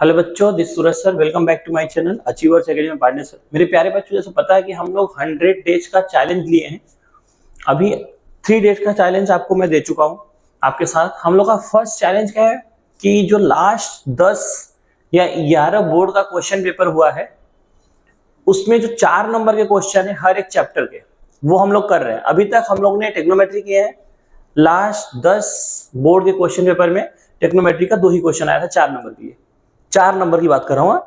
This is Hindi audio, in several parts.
हेलो बच्चों, this Suraj sir. Welcome back to my channel Achievers Academy partner sir. मेरे प्यारे बच्चों, जैसे पता है कि हम लोग 100 डेज का चैलेंज लिए हैं। अभी 3 डेज का चैलेंज आपको मैं दे चुका हूं आपके साथ। हम लोग का फर्स्ट चैलेंज क्या है कि जो लास्ट 10 या 11 बोर्ड का क्वेश्चन पेपर हुआ है उसमें जो 4 नंबर के क्वेश्चन है हर एक चैप्टर के, वो हम लोग कर रहे हैं। अभी तक हम लोग ने टेक्नोमेट्री किए हैं। लास्ट 10 बोर्ड के क्वेश्चन पेपर में टेक्नोमेट्री का 2 ही क्वेश्चन आया था 4 नंबर के लिए। 4 नंबर की बात कर रहा हूं।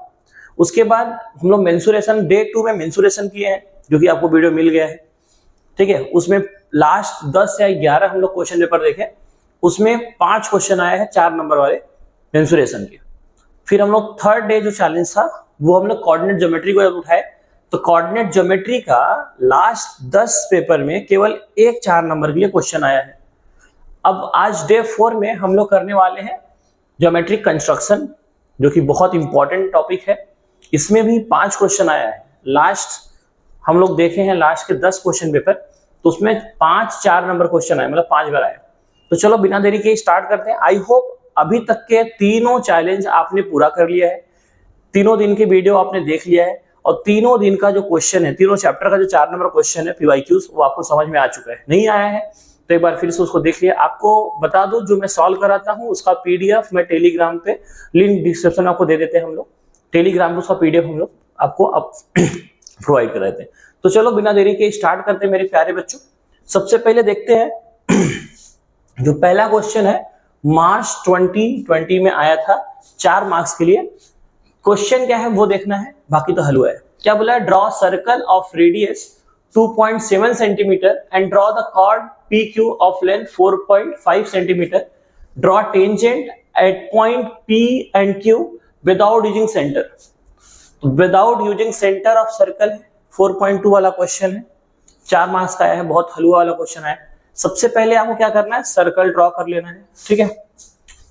उसके बाद हम लोग मेंसुरेशन डे 2 में मेंसुरेशन किए हैं, जो कि आपको वीडियो मिल गया है, ठीक है। उसमें लास्ट 10 या 11 हम लोग क्वेश्चन पेपर देखे, उसमें 5 क्वेश्चन आए हैं 4 नंबर वाले मेंसुरेशन के। फिर हम लोग थर्ड डे जो चैलेंज था वो हम लोग कोऑर्डिनेट ज्योमेट्री को उठाए। तो कोऑर्डिनेट ज्योमेट्री का लास्ट 10 पेपर में केवल एक 4 नंबर के लिए क्वेश्चन आया है। अब आज डे 4 में हम लोग करने वाले हैं ज्योमेट्रिक कंस्ट्रक्शन, जो कि बहुत इंपॉर्टेंट टॉपिक है। इसमें भी 5 क्वेश्चन आया है। लास्ट हम लोग देखे हैं लास्ट के 10 क्वेश्चन पेपर, तो उसमें 5 4 नंबर क्वेश्चन आए, मतलब 5 बार आए। तो चलो बिना देरी के स्टार्ट करते हैं। आई होप अभी तक के तीनों चैलेंज आपने पूरा कर लिया है, तीनों दिन के वीडियो आपने देख लिया है, और तीनों दिन का जो क्वेश्चन है, तीनों चैप्टर का जो 4 नंबर क्वेश्चन है PYQs, वो आपको समझ में आ चुका है। नहीं आया है तो एक बार फिर से उसको देख लिया। आपको बता दो, जो मैं सॉल्व कराता हूँ उसका PDF मैं टेलीग्राम पे लिंक डिस्क्रिप्शन में आपको दे देते हैं। हम लोग टेलीग्राम पे उसका PDF हम लोग आपको प्रोवाइड कर देते हैं। तो चलो बिना देरी के स्टार्ट करते हैं मेरे प्यारे बच्चों। सबसे पहले देखते हैं जो पहला क्वेश्चन है, मार्च 2020 में आया था 4 मार्क्स के लिए। क्वेश्चन क्या है वो देखना है, बाकी तो हलवा है। क्या बोला है? Draw circle of radius 2.7 centimetre and draw the chord PQ of length 4.5 centimetre. Draw tangent at point P and Q without using centre. Without using centre of circle है, 4.2 वाला क्वेश्चन है, 4 मार्क्स का आया है, बहुत हलवा वाला क्वेश्चन है। सबसे पहले आपको क्या करना है, सर्कल ड्रॉ कर लेना है, ठीक है।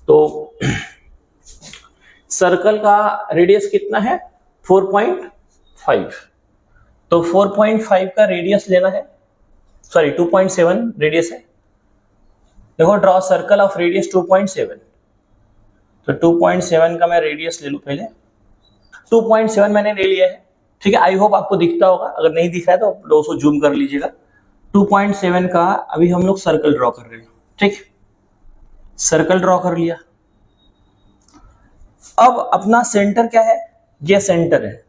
तो सर्कल का रेडियस कितना है? 4.5। तो 4.5 का रेडियस लेना है, सॉरी 2.7 रेडियस है। देखो, ड्रॉ सर्कल ऑफ रेडियस 2.7। तो 2.7 का मैं रेडियस ले लूं पहले। 2.7 मैंने ले लिया है, ठीक है। आई होप आपको दिखता होगा, अगर नहीं दिख रहा है तो उसको जूम कर लीजिएगा। 2.7 का अभी हम लोग सर्कल ड्रॉ कर रहे हैं, ठीक। सर्कल ड्रॉ कर लिया। अब अपना सेंटर क्या है? ये सेंटर है।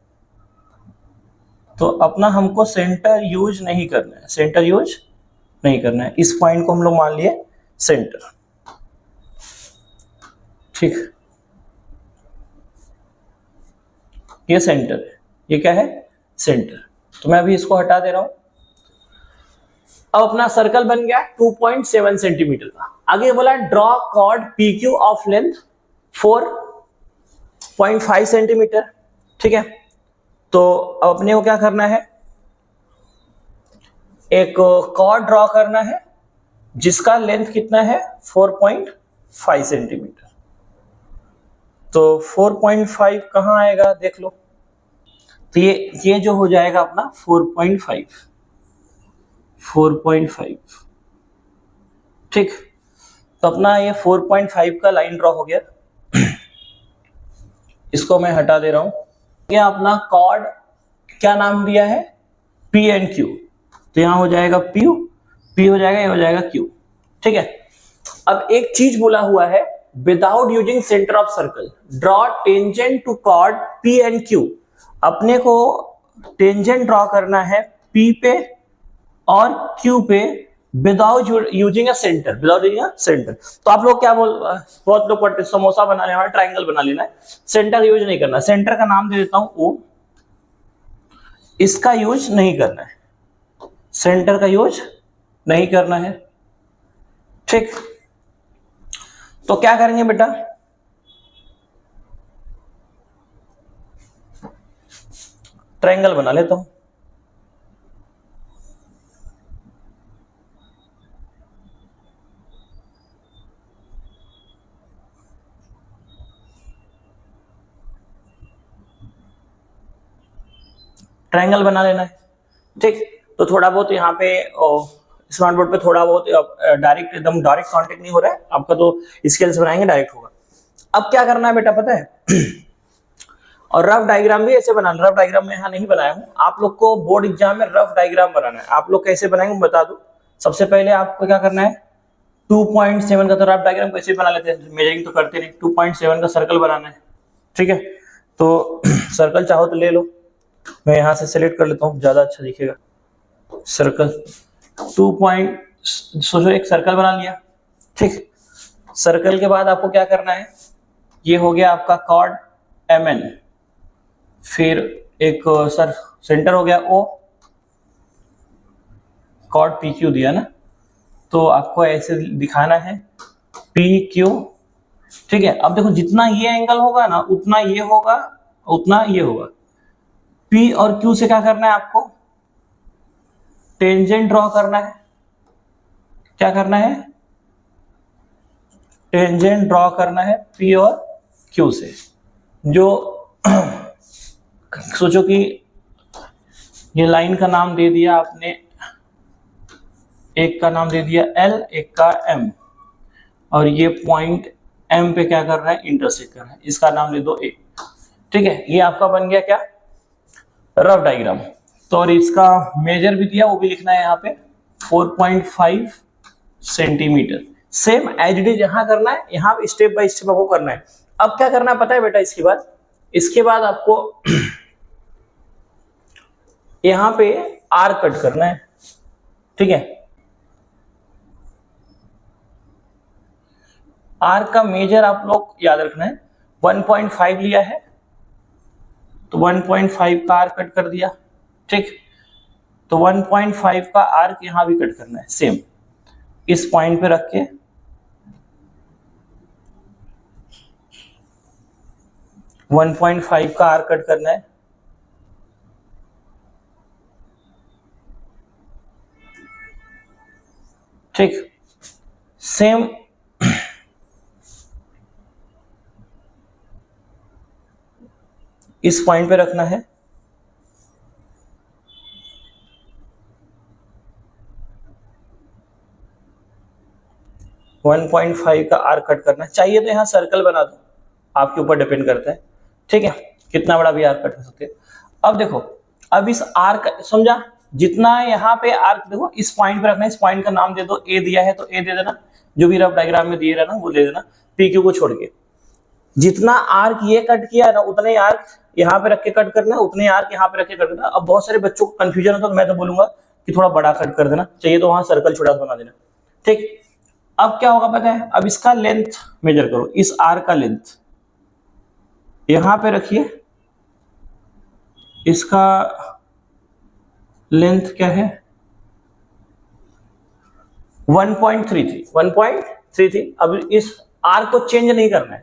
तो अपना हमको सेंटर यूज नहीं करना है, सेंटर यूज नहीं करना है। इस पॉइंट को हम लोग मान लिए सेंटर, ठीक। ये सेंटर है, ये क्या है? सेंटर। तो मैं अभी इसको हटा दे रहा हूं। अब अपना सर्कल बन गया 2.7 सेंटीमीटर का। आगे बोला draw chord PQ of length 4.5 centimetre, ठीक है। तो अब अपने को क्या करना है, एक कॉर्ड ड्रॉ करना है जिसका लेंथ कितना है? 4.5 सेंटीमीटर। तो 4.5 कहां आएगा देख लो। तो ये जो हो जाएगा अपना 4.5, ठीक। तो अपना ये 4.5 का लाइन ड्रॉ हो गया। इसको मैं हटा दे रहा हूं। ये अपना कॉर्ड क्या नाम दिया है? P and Q। तो यहां हो जाएगा P हो जाएगा, ये हो जाएगा Q, ठीक है। अब एक चीज बोला हुआ है, without using centre of circle draw tangent to chord P and Q। अपने को टेंजेंट ड्रॉ करना है P पे और Q पे without using a centre, without using a centre. तो आप लोग क्या बहुत लोग पढ़ते हैं समोसा बना लेना है, ट्रायंगल बना लेना है, सेंटर यूज नहीं करना। सेंटर का नाम दे देता हूं O, इसका यूज नहीं करना है, सेंटर का यूज नहीं करना है, ठीक। तो क्या करेंगे बेटा, ट्रायंगल बना लेता हूं। ट्रायंगल बना लेना है, ठीक। तो थोड़ा बहुत यहाँ पे स्मार्ट बोर्ड पे थोड़ा बहुत डायरेक्ट, एकदम डायरेक्ट कांटेक्ट नहीं हो रहा है आपका, तो स्केल से बनाएंगे डायरेक्ट होगा। अब क्या करना है बेटा पता है? और रफ डायग्राम भी ऐसे बनाना। रफ डायग्राम में यहाँ नहीं बनाया हूँ, आप लोग को बोर्ड एग्जाम में रफ डायग्राम बनाना है। आप लोग कैसे बनाएंगे बता दो। सबसे पहले आपको क्या करना है, 2.7 का तो रफ डायग्राम कैसे बना लेते हैं, मेजरिंग तो करते नहीं। 2.7 का सर्कल बनाना है, ठीक है। तो सर्कल चाहो तो ले लो, मैं यहाँ से सेलेक्ट कर लेता हूँ, ज्यादा अच्छा दिखेगा। सर्कल सोचो एक सर्कल बना लिया, ठीक। सर्कल के बाद आपको क्या करना है, ये हो गया आपका कॉर्ड MN, फिर एक सर सेंटर हो गया O, कॉर्ड PQ दिया ना, तो आपको ऐसे दिखाना है PQ, ठीक है। अब देखो जितना ये एंगल होगा ना उतना ये होगा, उतना ये होगा। P और Q से क्या करना है आपको, टेंजेंट ड्रॉ करना है। क्या करना है, टेंजेंट ड्रॉ करना है P और Q से। जो सोचो कि ये लाइन का नाम दे दिया आपने, एक का नाम दे दिया L, एक का M, और ये पॉइंट M पे क्या कर रहा है, इंटरसेक्ट कर रहा है, इसका नाम दे दो A, ठीक है। ये आपका बन गया क्या, रफ डायग्राम। तो और इसका मेजर भी दिया, वो भी लिखना है यहाँ पे 4.5 centimetre. Same as it is यहाँ करना है, यहाँ स्टेप बाय स्टेप आपको करना है। अब क्या करना है पता है बेटा, इसके बाद आपको यहाँ पे आर कट करना है, ठीक है। आर का मेजर आप लोग याद रखना है, 1.5 लिया है तो 1.5 का आर कट कर दिया, ठीक। तो 1.5 का आर्क यहां भी कट करना है, सेम इस पॉइंट पे रख के 1.5 का आर्क कट करना है, ठीक। सेम इस पॉइंट पे रखना है, वन 1.5 का आर्क कट करना है। चाहिए तो यहाँ सर्कल बना दो, आपके ऊपर डिपेंड करता है, ठीक है, कितना बड़ा भी आर्क कट हो सकते हैं। अब देखो, अब इस आर्क समझा, जितना यहाँ पे आर्क देखो इस पॉइंट पे रखना है, इस पॉइंट का नाम दे दो, ए दिया है तो ए दे देना, जो भी रफ डायग्राम में दिए रहना वो दे देना, PQ को छोड़ के। जितना आर्क ये कट किया है ना उतना ही आर्क यहाँ पे रख के कट करना है, उतने आर्क यहाँ पे रख के कट करना। अब बहुत सारे बच्चों को कंफ्यूजन होता है, तो मैं तो बोलूंगा कि थोड़ा बड़ा कट कर देना, चाहिए तो वहां सर्कल छोटा सा बना देना, ठीक। अब क्या होगा पता है, अब इसका लेंथ मेजर करो, इस आर्क का लेंथ यहां पे रखिए, इसका लेंथ क्या है 1.33। अब इस आर्क को चेंज नहीं करना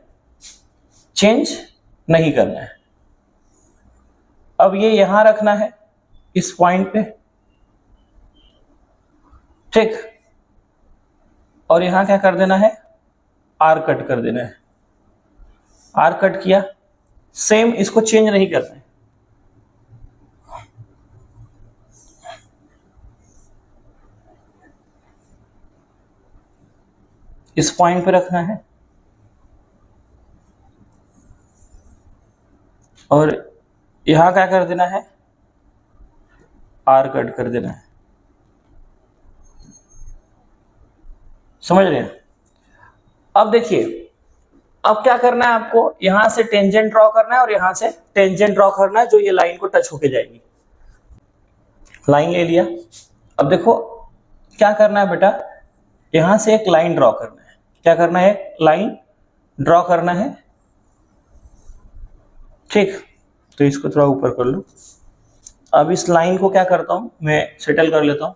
है, अब ये यहां रखना है इस पॉइंट पे, ठीक। और यहां क्या कर देना है, आर कट कर देना है। आर कट किया, सेम इसको चेंज नहीं करना है, इस पॉइंट पे रखना है और यहां क्या कर देना है, आर कट कर देना है। समझ रहे हैं। अब देखिए, अब क्या करना है आपको, यहां से टेंजेंट ड्रॉ करना है और यहां से टेंजेंट ड्रॉ करना है, जो ये लाइन को टच होके जाएगी। लाइन ले लिया। अब देखो क्या करना है बेटा, यहां से एक लाइन ड्रॉ करना है। क्या करना है, लाइन ड्रॉ करना है, ठीक। तो इसको थोड़ा ऊपर कर लो। अब इस लाइन को क्या करता हूं मैं, सेटल कर लेता हूं।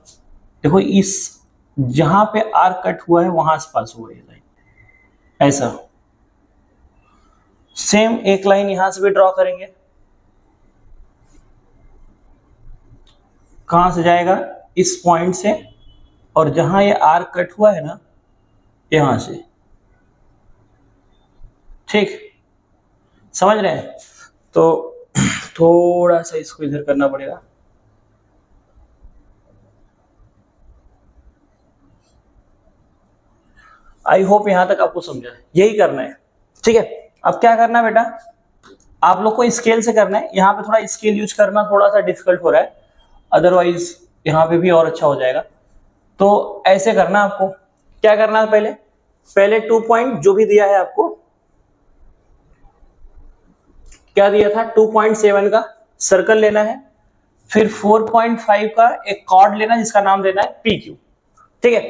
देखो इस जहां पे आर्क कट हुआ है वहां से पास हुआ है लाइन, ऐसा। सेम एक लाइन यहां से भी ड्रॉ करेंगे, कहां से जाएगा, इस पॉइंट से, और जहां ये आर्क कट हुआ है ना यहां से, ठीक। समझ रहे हैं। तो थोड़ा सा इसको इधर करना पड़ेगा, आई होप यहां तक आपको समझा है, यही करना है, ठीक है। अब क्या करना है बेटा, आप लोग को स्केल से करना है, यहाँ पे थोड़ा स्केल यूज करना थोड़ा सा डिफिकल्ट हो रहा है, अदरवाइज यहाँ पे भी और अच्छा हो जाएगा। तो ऐसे करना आपको, क्या करना है, पहले 2 पॉइंट जो भी दिया है आपको, क्या दिया था 2.7 का सर्कल लेना है, फिर 4.5 का एक कॉर्ड लेना जिसका नाम देना है पी क्यू। ठीक है,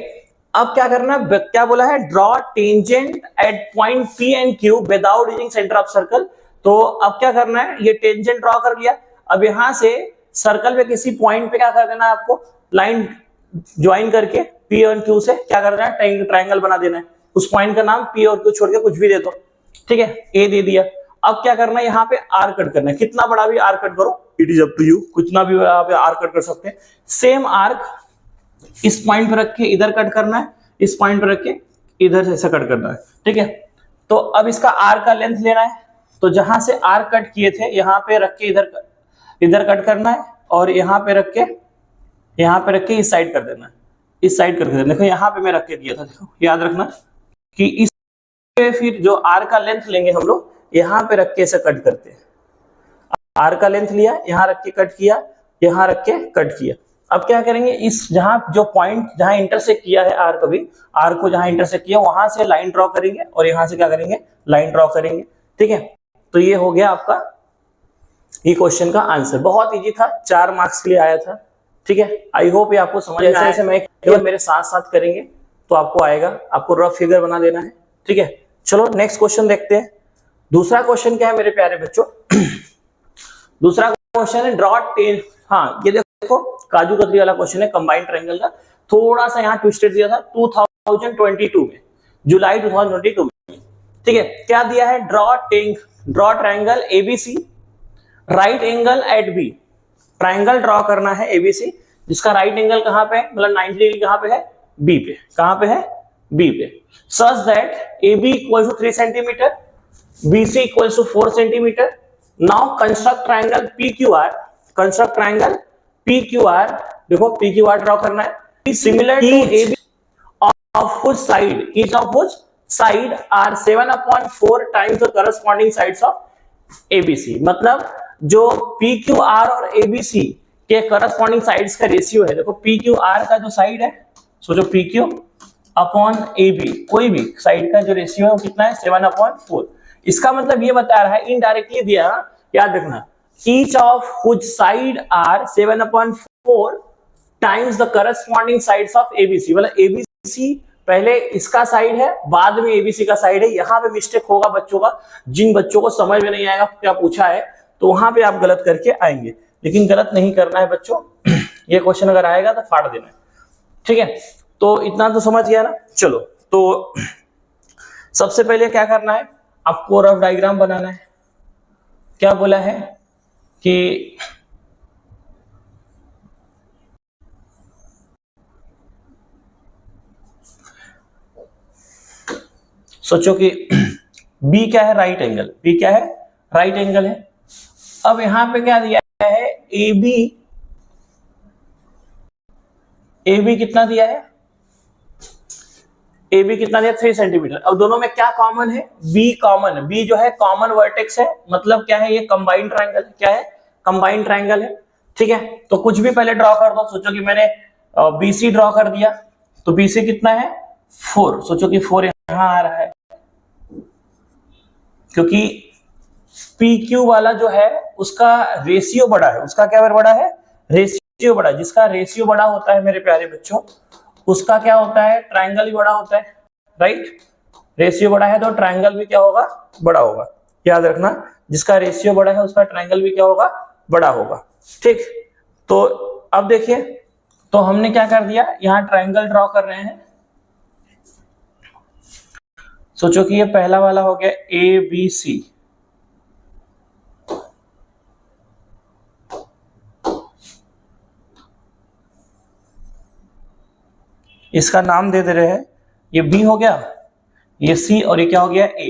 अब क्या करना है, क्या बोला है, draw tangent at point P and Q without using centre of circle. तो अब क्या करना है, ये टेंजेंट ड्रॉ कर लिया, अब यहां से सर्कल पे किसी पॉइंट पे क्या कर देना है आपको, लाइन ज्वाइन करके पी और क्यू से क्या करना है, ट्राइंगल बना देना है। उस पॉइंट का नाम पी और क्यू छोड़ के कुछ भी दे दो। ठीक है, ए दे दिया। अब क्या करना है, यहाँ पे आर कट करना है, कितना बड़ा भी आर कट करो, it is up to you, कितना भी आप आर कट कर सकते हैं। सेम आर्क इस पॉइंट पे रख के इधर कट करना है, इस पॉइंट पे रख के इधर से ऐसा कट करना है। ठीक है, तो अब इसका आर का लेंथ लेना है, तो जहां से आर कट किए थे यहाँ पे रख के इधर कट करना है, और यहाँ पे रख के इस साइड कर देना है, इस साइड करके देना। देखो यहाँ पे मैं रख के दिया था, देखो याद रखना कि इस पे फिर जो आर का लेंथ लेंगे हम लोग, यहाँ पे रख के ऐसे कट करते हैं। आर का लेंथ लिया, यहाँ रख के कट किया, यहाँ रख के कट किया। अब क्या करेंगे, इस जहां जो पॉइंट जहां इंटरसेक्ट किया है आर को जहां इंटरसेक्ट किया वहां से लाइन ड्रॉ करेंगे, और यहां से क्या करेंगे, लाइन ड्रॉ करेंगे। ठीक है, तो ये हो गया आपका ये क्वेश्चन का आंसर। बहुत इजी था, 4 मार्क्स के लिए आया था। ठीक है, आई होप ये आपको समझ में आया। ऐसे मैं मेरे साथ साथ करेंगे तो आपको आएगा, आपको रफ फिगर बना देना है। ठीक है, चलो नेक्स्ट क्वेश्चन देखते हैं। दूसरा क्वेश्चन क्या है मेरे प्यारे बच्चों, दूसरा क्वेश्चन है ड्रॉ टेन। हाँ, ये देखो काजू कतरी वाला क्वेश्चन है, कंबाइंड ट्रायंगल का। थोड़ा सा यहाँ ट्विस्टेड दिया था 2022 में, जुलाई 2022 में। ठीक है, क्या दिया है, draw triangle ABC right angle at B. Triangle draw करना है एबीसी, जिसका राइट एंगल कहां पे है, मतलब 90 डिग्री कहां पे है, बी पे। कहां पे है, बी पे। Such that A B equal to 3 centimetre, B C equal to 4 centimetre. Now construct triangle P Q R, construct triangle P Q R. देखो पी क्यू आर ड्रॉ करना है, similar to A B of whose side, each of whose side are 7/4 times the corresponding sides of ABC। मतलब जो PQR और ABC के corresponding sides का रेशियो है, देखो PQR का जो साइड है, सोचो PQ अपॉन AB, कोई भी साइड का जो रेशियो है वो कितना है, 7/4। इसका मतलब ये बता रहा है, इनडायरेक्टली दिया, याद रखना, each of whose side are 7/4 times the corresponding sides of ABC. मतलब एबीसी पहले इसका साइड है, बाद में एबीसी का साइड है। यहां पे मिस्टेक होगा बच्चों का, जिन बच्चों को समझ में नहीं आएगा क्या पूछा है, तो वहां पे आप गलत करके आएंगे, लेकिन गलत नहीं करना है बच्चों। ये क्वेश्चन अगर आएगा तो फाड़ देना है। ठीक है, तो इतना तो समझ गया ना। चलो, तो सबसे पहले क्या करना है, आपको रफ डायग्राम बनाना है। क्या बोला है कि सोचो कि B क्या है, राइट एंगल, B क्या है, राइट एंगल है। अब यहां पे क्या दिया है, AB कितना दिया है, AB कितना दिया, 3 सेंटीमीटर। अब दोनों में क्या कॉमन है, B कॉमन है। B जो है कॉमन वर्टेक्स है, मतलब क्या है, ये कंबाइंड ट्रायंगल है। क्या है, कंबाइंड ट्रायंगल है। ठीक है, तो कुछ भी पहले ड्रॉ कर दो। सोचो कि मैंने BC ड्रॉ कर दिया, तो BC कितना है, 4। सोचो कि 4 यहां आ रहा है, क्योंकि PQ वाला जो है उसका रेशियो बड़ा है। उसका क्या बड़ा है, रेशियो बड़ा है। जिसका रेशियो बड़ा होता है मेरे प्यारे बच्चों, उसका क्या होता है, ट्रायंगल भी बड़ा होता है। राइट, रेशियो बड़ा है तो ट्रायंगल भी क्या होगा, बड़ा होगा। याद रखना, जिसका रेशियो बड़ा है उसका ट्रायंगल भी क्या होगा, बड़ा होगा। ठीक, तो अब देखिए, तो हमने क्या कर दिया, यहां ट्रायंगल ड्रॉ कर रहे हैं। सोचो कि ये पहला वाला हो गया ABC, इसका नाम दे दे रहे हैं, ये B हो गया, ये C, और ये क्या हो गया, A।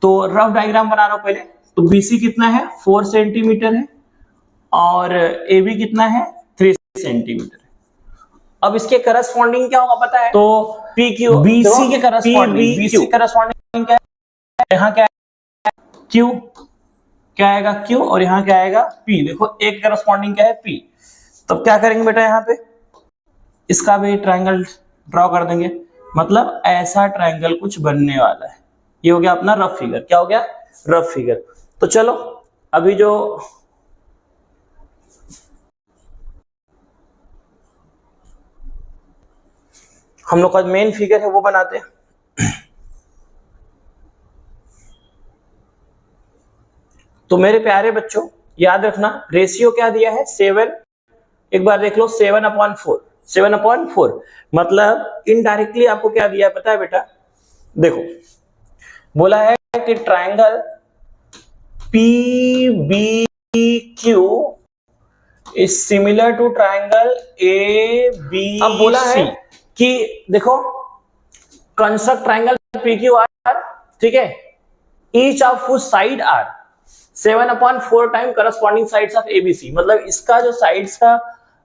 तो रफ डायग्राम बना रहा हूं पहले। तो BC कितना है, 4 सेंटीमीटर है, और AB कितना है, 3 सेंटीमीटर। अब इसके करस्पॉन्डिंग क्या होगा पता है, तो PQ, BC के करस्पॉन्डिंग, BC करस्पॉन्डिंग क्या है, यहाँ क्या है, Q। क्या आएगा Q और यहाँ क्या आएगा P। देखो एक करस्पॉन्डिंग क्या है P। तब क्या करेंगे बेटा, यहाँ पे इसका भी ट्रायंगल ड्रॉ कर देंगे, मतलब ऐसा ट्रायंगल कुछ बनने वाला है। ये हो गया अपना रफ फिगर। क्या हो गया, रफ फिगर। तो चलो अभी जो हम लोग का मेन फिगर है वो बनाते हैं। तो मेरे प्यारे बच्चों याद रखना, रेशियो क्या दिया है 7। एक बार देख लो 7/4, 7/4 मतलब इनडायरेक्टली आपको क्या दिया है पता है बेटा। देखो बोला है कि triangle PBQ is similar to triangle ABC। अब बोला है कि देखो कंस्ट्रक्ट ट्रायंगल PQR, ठीक है, each of whose side are 7/4 time corresponding sides of ABC। मतलब इसका जो साइड्स का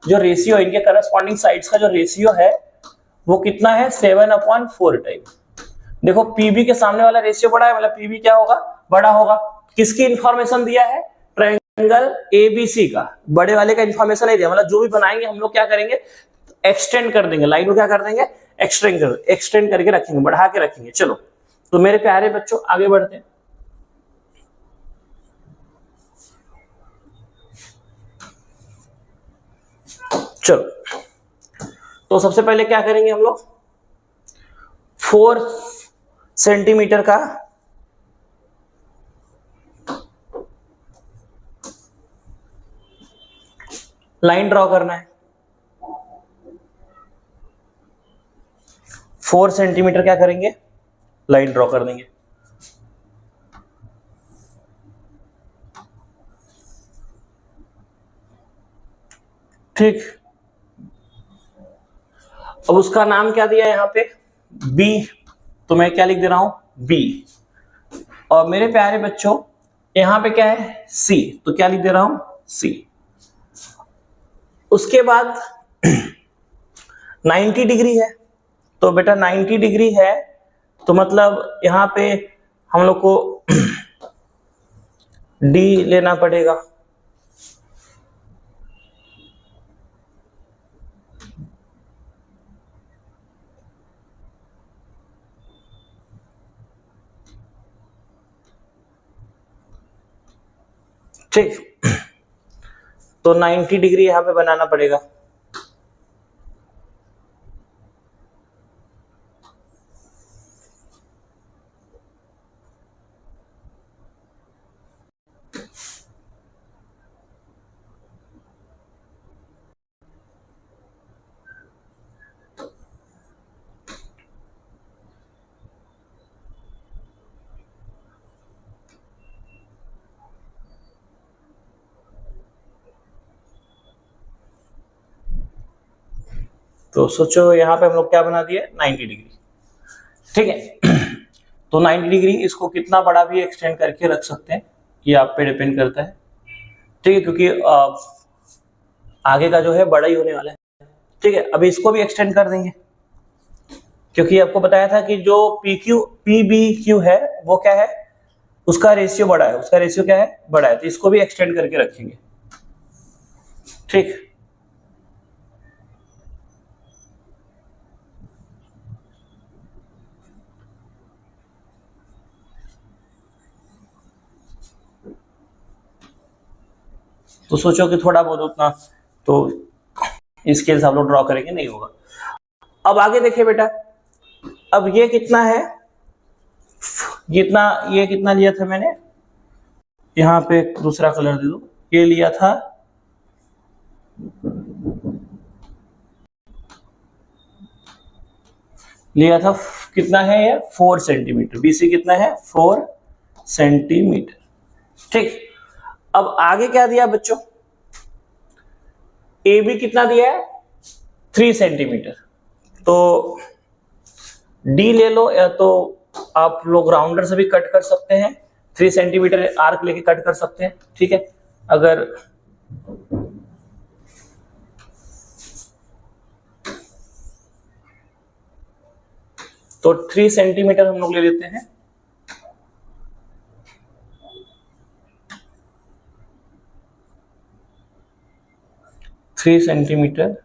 जो रेशियो, इनके करस्पॉन्डिंग साइड्स का जो रेशियो है वो कितना है 7/4 टाइम। देखो PB के सामने वाला रेशियो बड़ा है, मतलब PB क्या होगा, बड़ा होगा। किसकी इंफॉर्मेशन दिया है, ट्रायंगल ABC का, बड़े वाले का इंफॉर्मेशन नहीं दिया। मतलब जो भी बनाएंगे हम लोग क्या करेंगे, एक्सटेंड कर देंगे लाइन को, क्या कर देंगे एक्सटेंड करके रखेंगे, बढ़ा के रखेंगे। चलो तो मेरे प्यारे बच्चों आगे बढ़ते हैं। चलो तो सबसे पहले क्या करेंगे हम लोग, 4 सेंटीमीटर का लाइन ड्रॉ करना है। 4 सेंटीमीटर क्या करेंगे, लाइन ड्रॉ कर देंगे। ठीक, अब उसका नाम क्या दिया है यहाँ पे, B, तो मैं क्या लिख दे रहा हूं B। और मेरे प्यारे बच्चों यहां पे क्या है C, तो क्या लिख दे रहा हूं C। उसके बाद 90 डिग्री है, तो बेटा 90 डिग्री है तो मतलब यहां पे हम लोग को D लेना पड़ेगा। ठीक, तो 90 डिग्री यहां पे बनाना पड़ेगा। तो सोचो यहाँ पे हम लोग क्या बना दिए 90 डिग्री, ठीक है। तो 90 डिग्री इसको कितना बड़ा भी एक्सटेंड करके रख सकते हैं, ये आप पे डिपेंड करता है, ठीक है, क्योंकि आगे का जो है बड़ा ही होने वाला है। ठीक है, अभी इसको भी एक्सटेंड कर देंगे, क्योंकि आपको बताया था कि जो PBQ है वो क्या है, उसका रेशियो बड़ा है, उसका रेशियो क्या है, बड़ा है, तो इसको भी एक्सटेंड करके रखेंगे। ठीक, तो सोचो कि थोड़ा बहुत उतना तो स्केल से आप लोग ड्रॉ करेंगे, नहीं होगा। अब आगे देखिए बेटा, अब ये कितना है, ये कितना लिया था मैंने, यहाँ पे दूसरा कलर दे दो, ये लिया था कितना है ये 4 सेंटीमीटर। BC कितना है 4 सेंटीमीटर। ठीक, अब आगे क्या दिया बच्चों, AB कितना दिया है 3 सेंटीमीटर। तो D ले लो, या तो आप लोग राउंडर से भी कट कर सकते हैं, 3 सेंटीमीटर आर्क लेके कट कर सकते हैं, ठीक है। अगर तो 3 सेंटीमीटर हम लोग ले लेते हैं। 3 सेंटीमीटर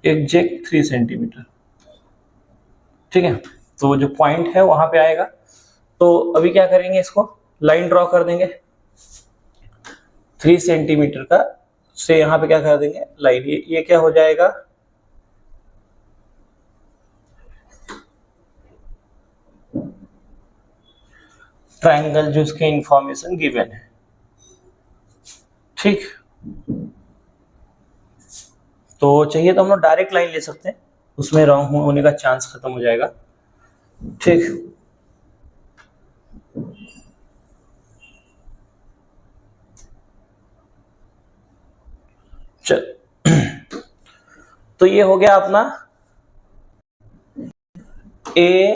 एग्जैक्ट 3 सेंटीमीटर। ठीक है, तो जो पॉइंट है वहां पे आएगा। तो अभी क्या करेंगे, इसको लाइन ड्रॉ कर देंगे 3 सेंटीमीटर का, से यहाँ पे क्या कर देंगे लाइन, ये क्या हो जाएगा, ट्रायंगल जो इसके इंफॉर्मेशन गिवन है। ठीक, तो चाहिए तो हम लोग डायरेक्ट लाइन ले सकते हैं, उसमें रॉन्ग होने का चांस खत्म हो जाएगा। ठीक, चल तो ये हो गया अपना ए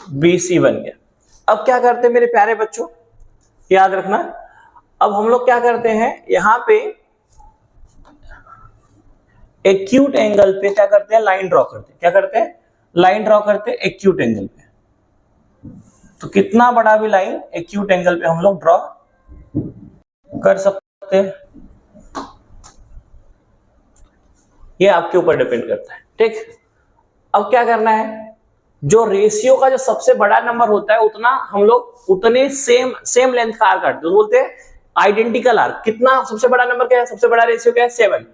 बी सी बन गया। अब क्या करते हैं मेरे प्यारे बच्चों, याद रखना, अब हम लोग क्या करते हैं, यहां पे एक्यूट एंगल पे क्या करते हैं, लाइन ड्रॉ करते हैं। क्या करते हैं, लाइन ड्रॉ करते हैं एक्यूट एंगल पे। तो कितना बड़ा भी लाइन एक्यूट एंगल पे हम लोग ड्रॉ कर सकते हैं, ये आपके ऊपर डिपेंड करता है। ठीक, अब क्या करना है, जो रेशियो का जो सबसे बड़ा नंबर होता है उतना हम लोग उतने सेम लेंथ का आर्क काटते हैं, बोलते हैं आइडेंटिकल आर्क। कितना सबसे बड़ा नंबर क्या है, सबसे बड़ा रेशियो क्या है, 7।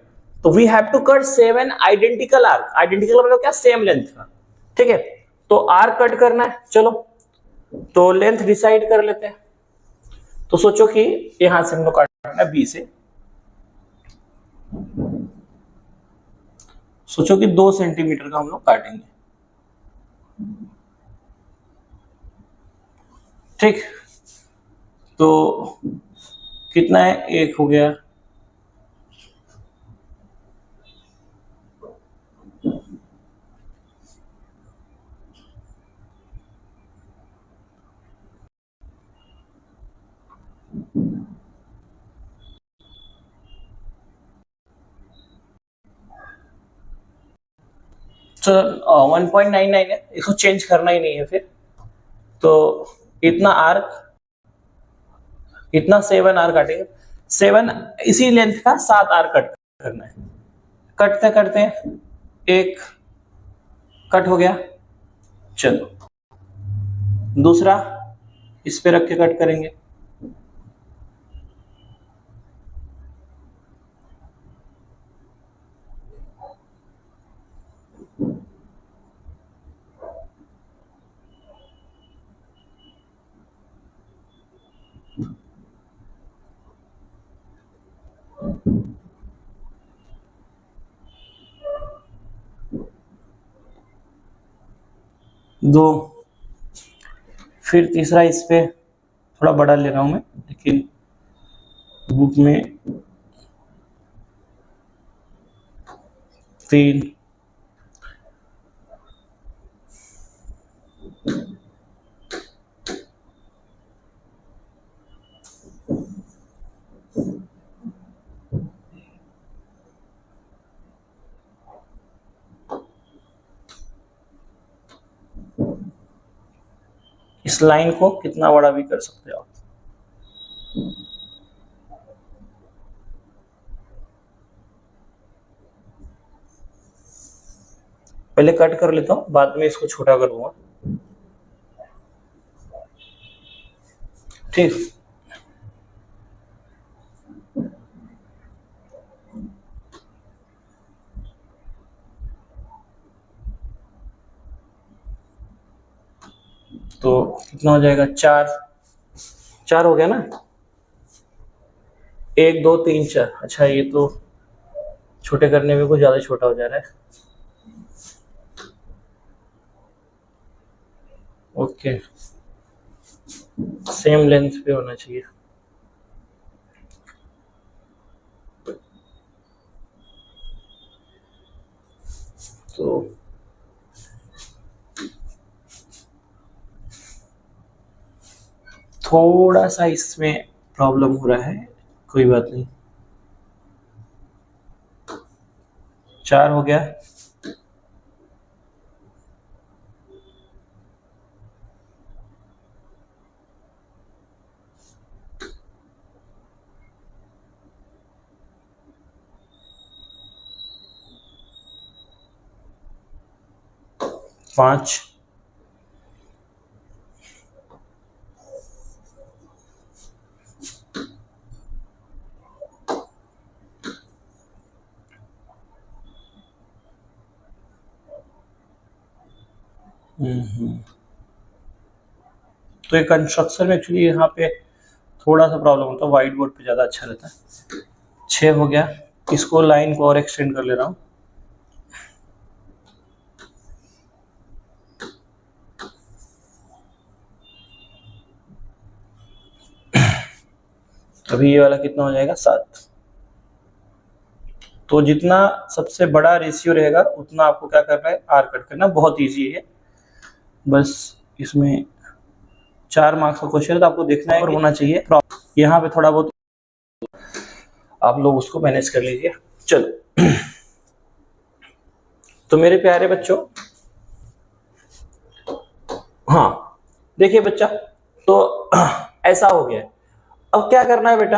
तो we have to cut 7 identical arc. Identical मतलब क्या, सेम लेंथ का। ठीक है, तो आर्क कट करना है। चलो तो लेंथ डिसाइड कर लेते हैं। तो सोचो कि यहां से हम लोग काटना है बी से, सोचो कि 2 सेंटीमीटर का हम लोग काटेंगे। ठीक, तो कितना है, 1 हो गया, तो 1.99 है, इसको चेंज करना ही नहीं है फिर। तो इतना आर्क, इतना 7 आर्क काटेंगे, 7 इसी लेंथ का 7 आर्क कट करना है। कटते करते एक कट हो गया। चलो दूसरा इस पे रख के कट करेंगे। दो, फिर तीसरा इस पे, थोड़ा बड़ा ले रहा हूं मैं, लेकिन बुक में 3, इस लाइन को कितना बड़ा भी कर सकते हो आप। पहले कट कर लेता हूं, बाद में इसको छोटा करूंगा। ठीक, तो कितना हो जाएगा, 4 हो गया ना, 1 2 3 4। अच्छा ये तो छोटे करने में कुछ ज्यादा छोटा हो जा रहा है। ओके, सेम लेंथ पे होना चाहिए। तो थोड़ा सा इसमें प्रॉब्लम हो रहा है, कोई बात नहीं। 4 हो गया, 5, तो ये कंस्ट्रक्शन में एक्चुअली यहाँ पे थोड़ा सा प्रॉब्लम होता है, व्हाइट बोर्ड पे ज़्यादा अच्छा रहता है। 6 हो गया, इसको लाइन को और एक्सटेंड कर ले रहा हूँ। अभी ये वाला कितना हो जाएगा 7। तो जितना सबसे बड़ा रेशियो रहेगा उतना आपको क्या करना है, आर कट करना। बहुत ईजी है, बस इसमें 4 मार्क्स का क्वेश्चन है तो आपको देखना है और होना चाहिए। यहाँ पे थोड़ा बहुत आप लोग उसको मैनेज कर लीजिए। चलो तो मेरे प्यारे बच्चों, हाँ देखिए बच्चा, तो ऐसा हो गया। अब क्या करना है बेटा,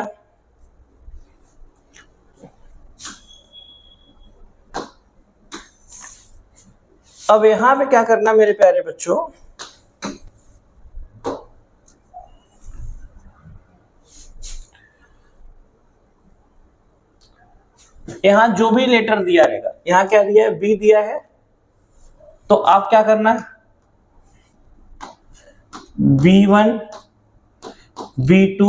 अब यहां पे क्या करना मेरे प्यारे बच्चों, यहां जो भी लेटर दिया रहेगा, यहां क्या दिया है, बी दिया है, तो आप क्या करना है, B1, B2,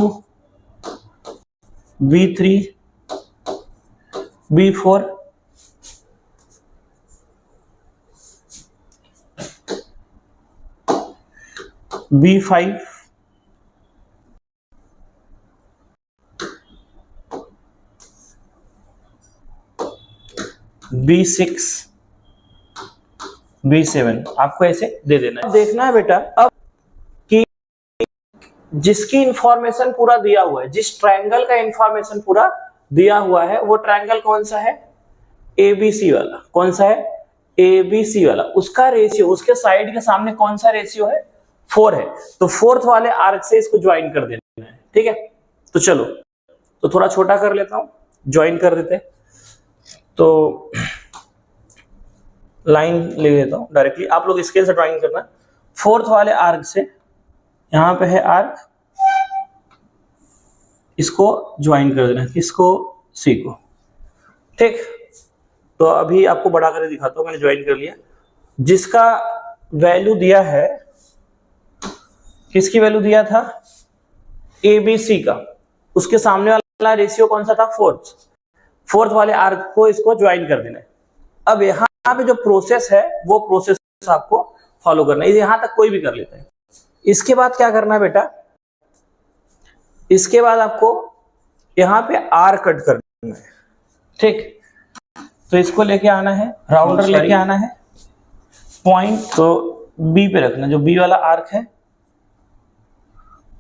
B3, B4, B5, B6, B7 आपको ऐसे दे देना है। देखना है बेटा अब कि जिसकी इंफॉर्मेशन पूरा दिया हुआ है, जिस ट्रायंगल का इंफॉर्मेशन पूरा दिया हुआ है, वो ट्रायंगल कौन सा है, ABC वाला। कौन सा है, ABC वाला। उसका रेशियो, उसके साइड के सामने कौन सा रेशियो है, 4 है। तो 4th वाले आर्क से इसको ज्वाइन कर देना है, ठीक है। तो चलो, तो थोड़ा छोटा कर लेता हूं, ज्वाइन कर देते हैं। तो लाइन ले लेता हूं डायरेक्टली, आप लोग स्केल से ड्राइंग करना। 4th वाले आर्क से, यहां पे है आर्क, इसको ज्वाइन कर देना, किसको, सी को, ठीक। तो अभी आपको बड़ा करके दिखाता हूं, मैंने ज्वाइन कर लिया। जिसका वैल्यू दिया है, किसकी वैल्यू दिया था, ABC का, उसके सामने वाला रेशियो कौन सा था, 4th वाले आर्क को इसको ज्वाइन कर देना है। अब यहाँ पे जो प्रोसेस है वो प्रोसेस आपको फॉलो करना है, यहां तक कोई भी कर लेता है। इसके बाद क्या करना है बेटा, इसके बाद आपको यहां पे आर कट करना है, ठीक। तो इसको लेके आना है, राउंडर लेके आना है, पॉइंट तो बी पे रखना, जो बी वाला आर्क है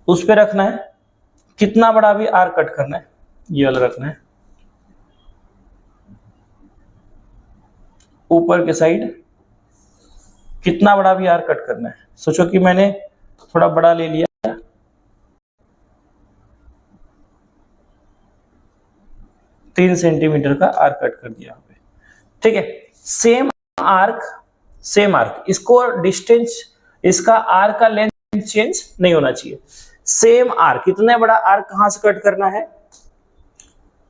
उस पे रखना है। कितना बड़ा भी आर्क कट करना है, ये वाला रखना है, ऊपर के साइड कितना बड़ा भी आर्क कट करना है। सोचो कि मैंने थोड़ा बड़ा ले लिया, 3 सेंटीमीटर का आर्क कट कर दिया, ठीक है। सेम आर्क, इसको डिस्टेंस, इसका आर्क का लेंथ चेंज नहीं होना चाहिए। सेम आर्क, इतना बड़ा आर्क कहां से कट करना है,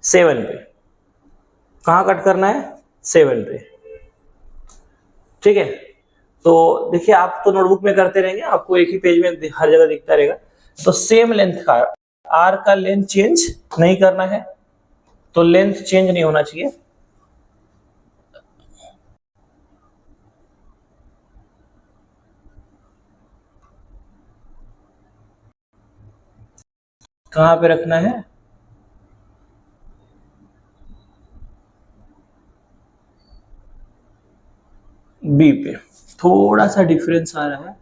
7 पे। कहां कट करना है, 7 पे, ठीक है। तो देखिए, आप तो नोटबुक में करते रहेंगे, आपको एक ही पेज में हर जगह दिखता रहेगा। तो सेम लेंथ का आर्क का लेंथ चेंज नहीं करना है, तो लेंथ चेंज नहीं होना चाहिए। कहां पे रखना है, बी पे। थोड़ा सा डिफरेंस आ रहा है,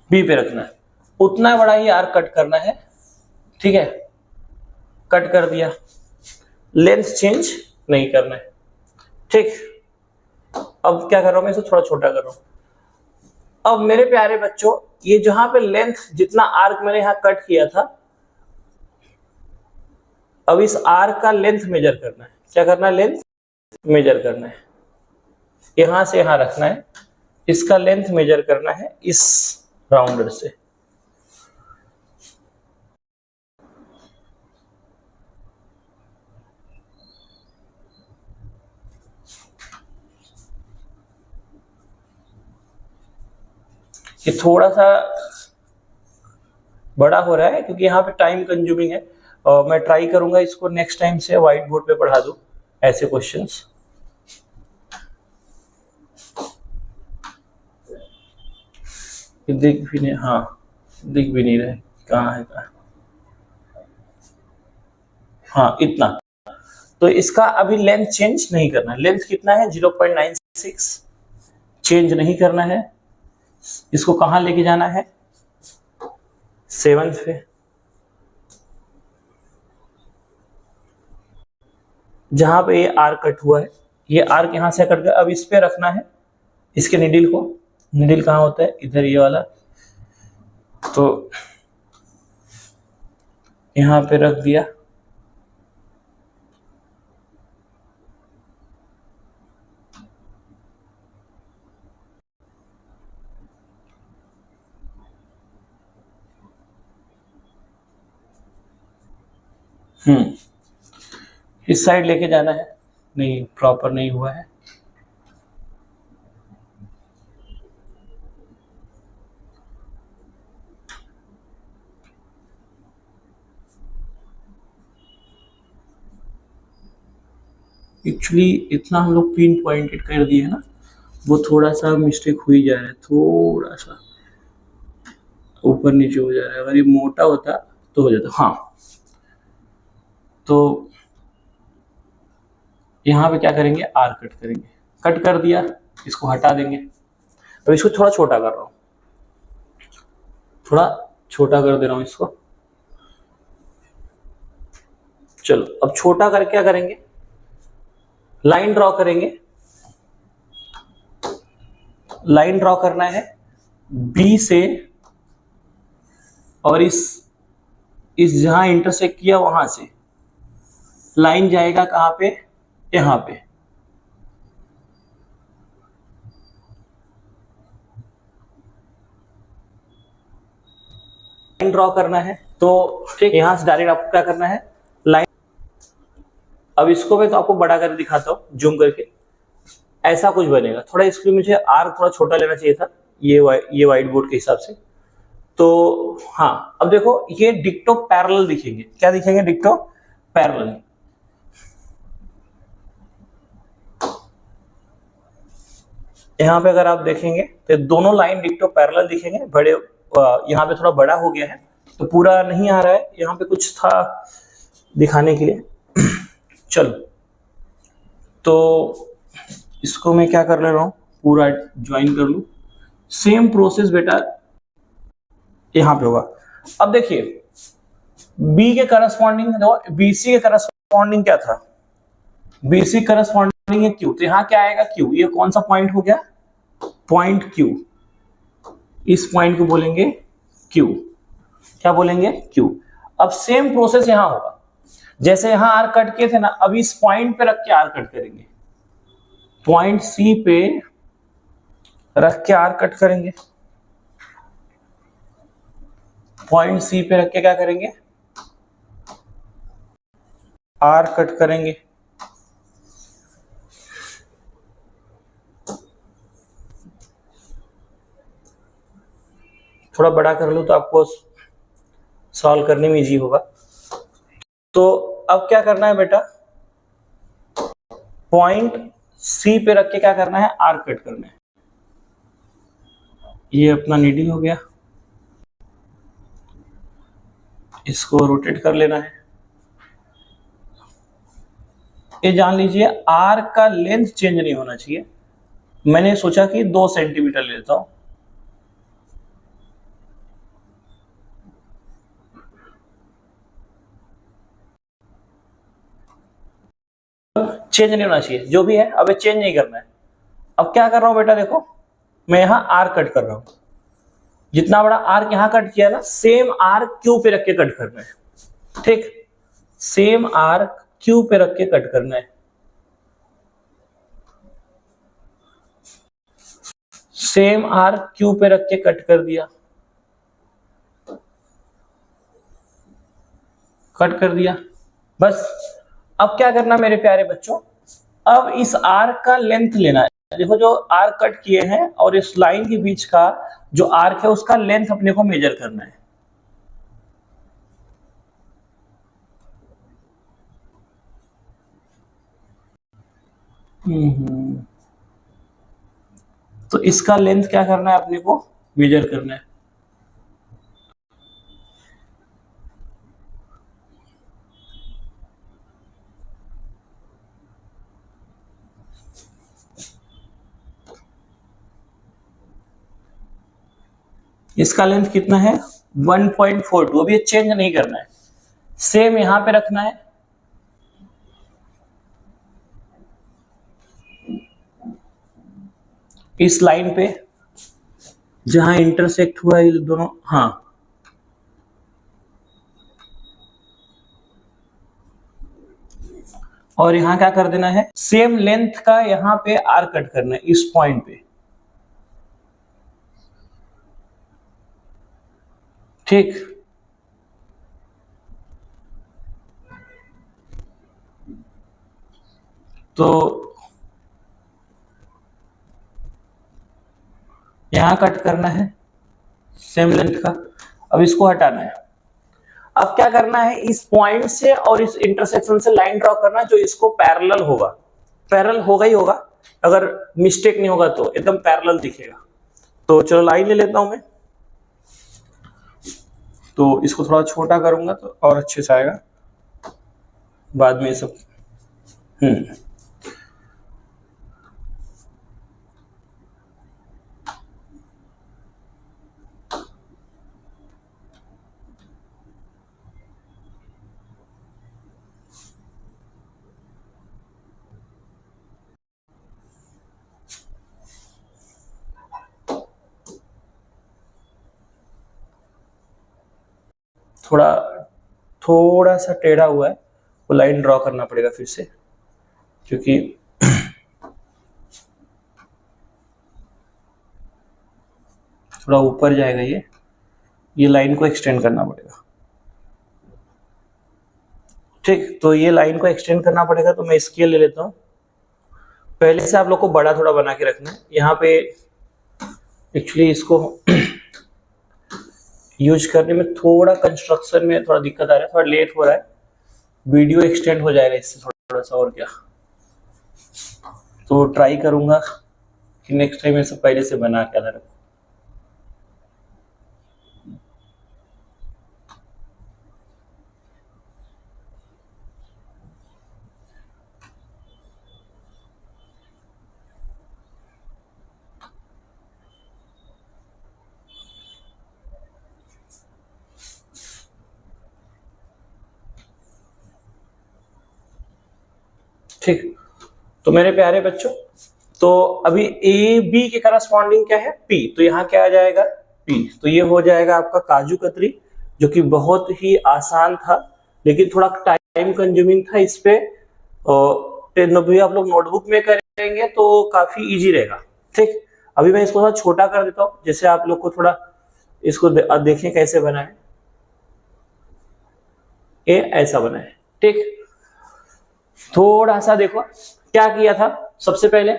बी पे रखना है। उतना बड़ा ही आर्क कट करना है, ठीक है। कट कर दिया, लेंथ चेंज नहीं करना है, ठीक। अब क्या कर रहा हूं मैं, इसे थोड़ा छोटा कर रहा हूं। अब मेरे प्यारे बच्चों, ये जहां पे लेंथ जितना आर्क मैंने यहां कट किया था, अब इस आर्क का लेंथ मेजर करना है। क्या करना है? लेंथ मेजर करना है। यहां से यहां रखना है, इसका लेंथ मेजर करना है इस राउंडर से। ये थोड़ा सा बड़ा हो रहा है क्योंकि यहाँ पे टाइम कंज्यूमिंग है, और मैं ट्राई करूंगा इसको नेक्स्ट टाइम से व्हाइट बोर्ड पे पढ़ा दूं ऐसे क्वेश्चंस। दिख भी नहीं, हाँ दिख भी नहीं रहे कहाँ है कहाँ। हाँ इतना। तो इसका अभी लेंथ चेंज नहीं करना है। लेंथ कितना है? 0.96। चेंज नहीं करना है। इसको कहाँ लेके जाना है? 7th पे। जहां पे ये आर्क कट हुआ है, ये आर्क यहां से कट गया, अब इस पे रखना है इसके निडिल को। निडिल कहाँ होता है? इधर ये वाला। तो यहां पे रख दिया। इस साइड लेके जाना है। नहीं, प्रॉपर नहीं हुआ है। एक्चुअली इतना हम लोग पिन पॉइंटेड कर दिए है ना, वो थोड़ा सा मिस्टेक हो ही जा रहा है, थोड़ा सा ऊपर नीचे हो जा रहा है। अगर ये मोटा होता तो हो जाता। हाँ, तो यहाँ पे क्या करेंगे? आर कट करेंगे। कट कर दिया, इसको हटा देंगे। अब इसको थोड़ा छोटा कर रहा हूँ, थोड़ा छोटा कर दे रहा हूँ इसको। चलो अब छोटा करके क्या करेंगे? लाइन ड्रॉ करेंगे। लाइन ड्रॉ करना है बी से, और इस जहां इंटरसेक्ट किया वहां से लाइन जाएगा कहां पे? यहां पे। लाइन ड्रॉ करना है, तो ठीक यहां से डायरेक्ट आपको क्या करना है? लाइन। अब इसको मैं तो आपको बड़ा करके दिखाता हूं, जूम करके। ऐसा कुछ बनेगा। थोड़ा इसके मुझे आर थोड़ा छोटा लेना चाहिए था, ये व्हाइट बोर्ड के हिसाब से। तो हाँ, अब देखो ये डिक्टो पैरेलल दिखेंगे। क्या दिखेंगे? डिक्टो पैरेलल। यहाँ पे अगर आप देखेंगे तो दोनों लाइन डिक्टो पैरेलल दिखेंगे। बड़े यहाँ पे थोड़ा बड़ा हो गया है तो पूरा नहीं आ रहा है, यहाँ पे कुछ था दिखाने के लिए। चलो, तो इसको मैं क्या कर ले रहा हूँ, पूरा ज्वाइन कर लूँ। सेम प्रोसेस बेटा यहाँ पे होगा। अब देखिए बी के करस्पॉन्डिंग, बीसी के करस्पॉन्डिंग क्या था? बीसी करस्पॉन्डिंग है क्यू, तो यहाँ क्या आएगा? क्यू। ये कौन सा पॉइंट हो गया? Point Q. इस पॉइंट को बोलेंगे क्यू। क्या बोलेंगे? क्यू। अब सेम प्रोसेस यहां होगा। जैसे यहां आर कट किए थे ना, अब इस पॉइंट पे रख के आर कट करेंगे। पॉइंट सी पे रख के आर कट करेंगे। पॉइंट सी पे रख के क्या करेंगे? आर कट करेंगे। थोड़ा बड़ा कर लो तो आपको सॉल्व करने में इजी होगा। तो अब क्या करना है बेटा? पॉइंट सी पे रख के क्या करना है? आर कट करना है। ये अपना नीडल हो गया, इसको रोटेट कर लेना है। ये जान लीजिए आर का लेंथ चेंज नहीं होना चाहिए। मैंने सोचा कि 2 सेंटीमीटर लेता हूं। चेंज नहीं होना चाहिए, जो भी है अब चेंज नहीं करना है। अब क्या कर रहा हूं बेटा, देखो मैं यहाँ आर्क कट कर रहा हूं, जितना बड़ा आर्क यहाँ कट किया ना, सेम आर्क क्यू पे रख के कट करना है। ठीक, सेम आर्क क्यू पे रख के कट करना है। सेम आर्क क्यू पे रख के कट कर दिया, कट कर दिया बस। अब क्या करना मेरे प्यारे बच्चों, अब इस आर्क का लेंथ लेना है। देखो जो आर्क कट किए हैं और इस लाइन के बीच का जो आर्क है उसका लेंथ अपने को मेजर करना है। तो इसका लेंथ क्या करना है अपने को, मेजर करना है। इसका लेंथ कितना है 1.42, अभी ये चेंज नहीं करना है, सेम यहां पे रखना है। इस लाइन पे जहां इंटरसेक्ट हुआ है दोनों, हाँ और यहां क्या कर देना है, सेम लेंथ का यहां पे आर कट करना है इस पॉइंट पे। ठीक, तो यहां कट करना है सेम लेंथ का। अब इसको हटाना है। अब क्या करना है, इस पॉइंट से और इस इंटरसेक्शन से लाइन ड्रॉ करना जो इसको पैरेलल होगा। पैरेलल होगा ही होगा, अगर मिस्टेक नहीं होगा तो एकदम पैरेलल दिखेगा। तो चलो लाइन ले लेता हूं मैं, तो इसको थोड़ा छोटा करूंगा तो और अच्छे से आएगा बाद में ये सब। थोड़ा सा टेढ़ा हुआ है, वो लाइन ड्रॉ करना पड़ेगा फिर से, क्योंकि थोड़ा ऊपर जाएगा ये लाइन को एक्सटेंड करना पड़ेगा। ठीक, तो ये लाइन को एक्सटेंड करना पड़ेगा, तो मैं स्केल ले लेता हूँ। पहले से आप लोग को बड़ा थोड़ा बना के रखना है। यहाँ पे एक्चुअली इसको यूज करने में थोड़ा कंस्ट्रक्शन में थोड़ा दिक्कत आ रहा है, थोड़ा लेट हो रहा है, वीडियो एक्सटेंड हो जाएगा इससे थोड़ा सा, और क्या। तो ट्राई करूंगा कि नेक्स्ट टाइम ये सब पहले से बना के आना रखूं। ठीक, तो मेरे प्यारे बच्चों, तो अभी ए बी के करस्पॉन्डिंग क्या है पी, तो यहाँ क्या आ जाएगा पी। तो ये हो जाएगा आपका काजू कतरी, जो कि बहुत ही आसान था लेकिन थोड़ा टाइम कंज्यूमिंग था। इस पे भी आप लोग नोटबुक में करेंगे तो काफी इजी रहेगा। ठीक, अभी मैं इसको थोड़ा छोटा कर देता हूँ, जैसे आप लोग को थोड़ा इसको देखें कैसे बना है। ये ऐसा बना है। ठीक, थोड़ा सा देखो क्या किया था। सबसे पहले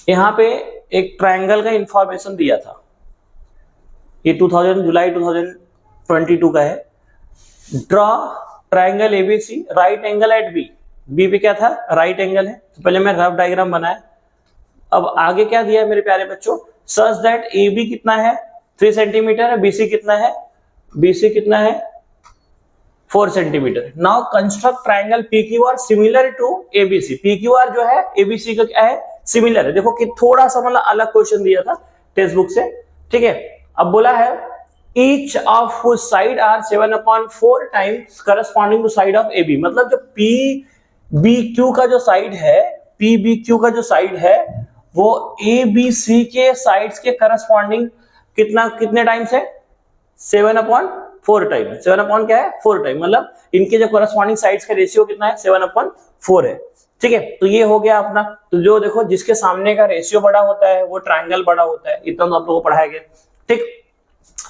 यहां पे एक ट्रायंगल का इंफॉर्मेशन दिया था, ये जुलाई 2022 का है। Draw triangle ABC right angle at B. B पे क्या था, राइट एंगल है, तो पहले मैं रफ डायग्राम बनाया। अब आगे क्या दिया है मेरे प्यारे बच्चों, सच दैट ए बी कितना है 3 सेंटीमीटर है, बीसी कितना है, बीसी कितना है 4 centimetre. Now construct triangle PQR similar to ABC। PQR जो है ABC का क्या है, सिमिलर है। देखो कि थोड़ा सा मतलब अलग क्वेश्चन दिया था टेक्स्ट बुक से। ठीक है, अब बोला है each of whose side are 7/4 times corresponding to side of AB। मतलब जो PBQ का जो साइड है, PBQ का जो साइड है वो ABC के साइड्स के करस्पॉन्डिंग कितने टाइम्स है? 7/4 टाइम है। 7 क्या है? 4 टाइम, मतलब इनके जो करस्पॉन्डिंग साइड्स का रेशियो कितना है? 7/4 है। ठीक है, तो ये हो गया अपना। तो जो देखो जिसके सामने का रेशियो बड़ा होता है वो ट्रायंगल बड़ा होता है, इतना तो आप लोगों को पढ़ाया गया। ठीक,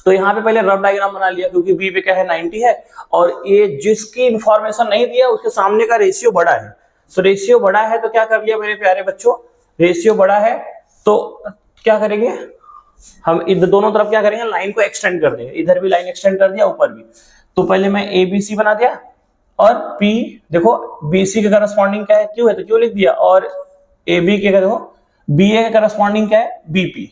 तो यहाँ पे पहले रफ डायग्राम बना लिया क्योंकि बी पे क्या है? 90 है, और ये जिसकी इंफॉर्मेशन नहीं दिया उसके सामने का रेशियो बड़ा है। तो रेशियो बड़ा है तो क्या कर लिया मेरे प्यारे बच्चों? रेशियो बड़ा है तो क्या करेंगे हम? इधर दोनों तरफ क्या करेंगे? लाइन को एक्सटेंड कर देंगे। इधर भी लाइन एक्सटेंड कर दिया, ऊपर भी। तो पहले मैं ABC बना दिया, और P देखो BC के करस्पॉन्डिंग क्या है? Q है, तो Q लिख दिया। और AB के देखो BA के करस्पॉन्डिंग क्या है? BP।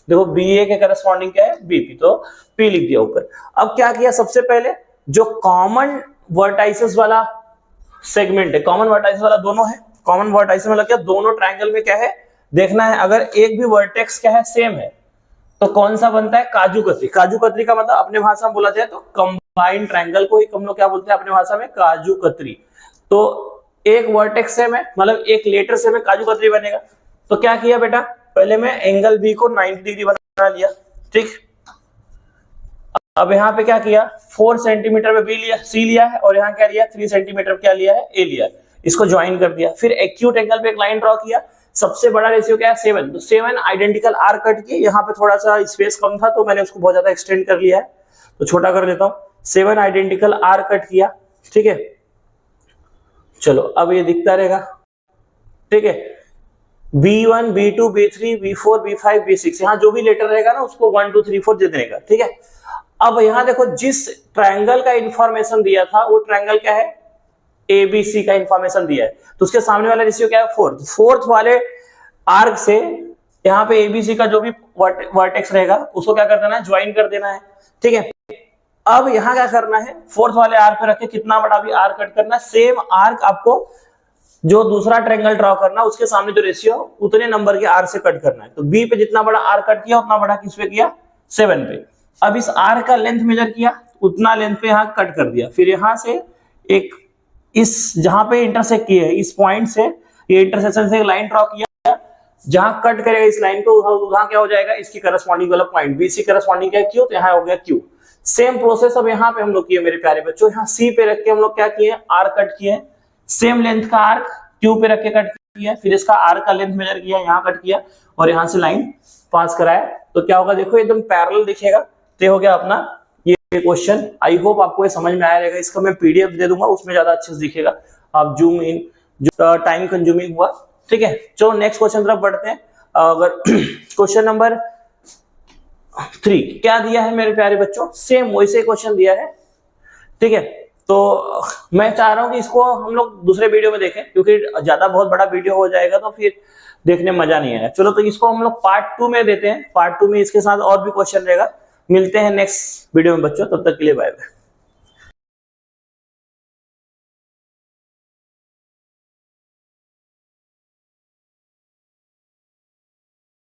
देखो BA के करस्पॉन्डिंग क्या है? BP, तो P लिख दिया ऊपर। अब क्या किया? सबसे पहले जो कॉमन वर्टाइसेस वाला सेगमेंट है, कॉमन वर्टाइसेस वाला दोनों है। कॉमन वर्टाइसेस मतलब क्या? दोनों ट्रायंगल में क्या है देखना है। अगर एक भी वर्टेक्स क्या है? सेम है, तो कौन सा बनता है? काजू कतरी। काजू कतरी का मतलब अपने भाषा में बोला जाए तो कंबाइंड ट्रायंगल को ही हम लोग क्या बोलते हैं अपने भाषा में? काजू कतरी। तो एक वर्टेक्स सेम है, मतलब एक लेटर सेम है, काजू कतरी बनेगा। तो क्या किया बेटा? पहले मैं एंगल बी को 90 डिग्री बना लिया। ठीक, अब यहाँ पे क्या किया? 4 सेंटीमीटर में सी लिया है, और यहाँ क्या लिया? 3 सेंटीमीटर क्या लिया है? ए लिया है। इसको ज्वाइन कर दिया। फिर एक्यूट एंगल पे एक लाइन ड्रॉ किया। सबसे बड़ा रेशियो क्या है? 7। तो 7 आइडेंटिकल आर कट किए। यहाँ पे थोड़ा सा स्पेस कम था तो मैंने उसको बहुत ज्यादा एक्सटेंड कर लिया है, तो छोटा कर देता हूँ। 7 आइडेंटिकल आर कट किया। ठीक है, चलो अब ये दिखता रहेगा। ठीक है, B1 B2 B3 B4 B5 B6, यहाँ जो भी लेटर रहेगा ना उसको 1 2 3 4 दे देगा। ठीक है, अब यहाँ देखो जिस ट्रायंगल का इंफॉर्मेशन दिया था वो ट्रायंगल क्या है? ABC का इंफॉर्मेशन दिया है, तो उसके सामने वाला रेशियो क्या है? 4। फोर्थ वाले आर्क से यहाँ पे ABC का जो भी वर्टेक्स रहेगा उसको क्या कर देना है? ज्वाइन कर देना है। ठीक है, अब यहाँ क्या करना है? फोर्थ वाले आर्क पे रख के कितना बड़ा भी आर्क कट करना है। सेम आर्क आपको जो दूसरा ट्रायंगल ड्रॉ करना, उसके सामने जो रेशियो उतने नंबर के आर्क से कट करना है। तो B पे जितना बड़ा आर्क कट किया उतना बड़ा किस पे किया? 7 पे। अब इस आर्क का लेंथ मेजर किया, उतना लेंथ पे यहाँ कट कर दिया। फिर यहाँ से एक इस जहां पे इंटरसेक्ट किए है इस पॉइंट से, ये इंटरसेक्शन से एक लाइन ड्रॉ किया। जहां कट करेगा इस लाइन को वहां क्या हो जाएगा? इसकी करस्पॉन्डिंग वाला पॉइंट BC करस्पॉन्डिंग क्या है? Q, तो यहाँ हो गया Q। सेम प्रोसेस अब यहाँ पे हम लोग किए मेरे प्यारे बच्चों। यहाँ C पे रख के हम लोग क्या किए? आर्क कट किए। सेम लेंथ का आर्क Q पे रख के कट किया। फिर इसका आर्क का लेंथ मेजर किया, यहाँ कट किया, और यहाँ से लाइन पास कराया। तो क्या होगा? देखो एकदम पैरेलल दिखेगा। तो हो गया अपना ये क्वेश्चन। आई होप आपको ये समझ में आया रहेगा। इसका मैं PDF दे दूंगा, उसमें ज्यादा अच्छे से दिखेगा। आप जूम इन, जो टाइम कंज्यूमिंग हुआ। ठीक है, चलो नेक्स्ट क्वेश्चन तरफ बढ़ते हैं। अगर क्वेश्चन नंबर 3 क्या दिया है मेरे प्यारे बच्चों? सेम वैसे क्वेश्चन दिया है। ठीक है, तो मैं चाह रहा हूं कि इसको हम लोग दूसरे वीडियो में देखें, क्योंकि ज्यादा बहुत बड़ा वीडियो हो जाएगा तो फिर देखने में मजा नहीं आएगा। चलो तो इसको हम लोग पार्ट 2 में देते हैं। पार्ट 2 में इसके साथ और भी क्वेश्चन रहेगा। मिलते हैं नेक्स्ट वीडियो में बच्चों, तब तक के लिए बाय बाय।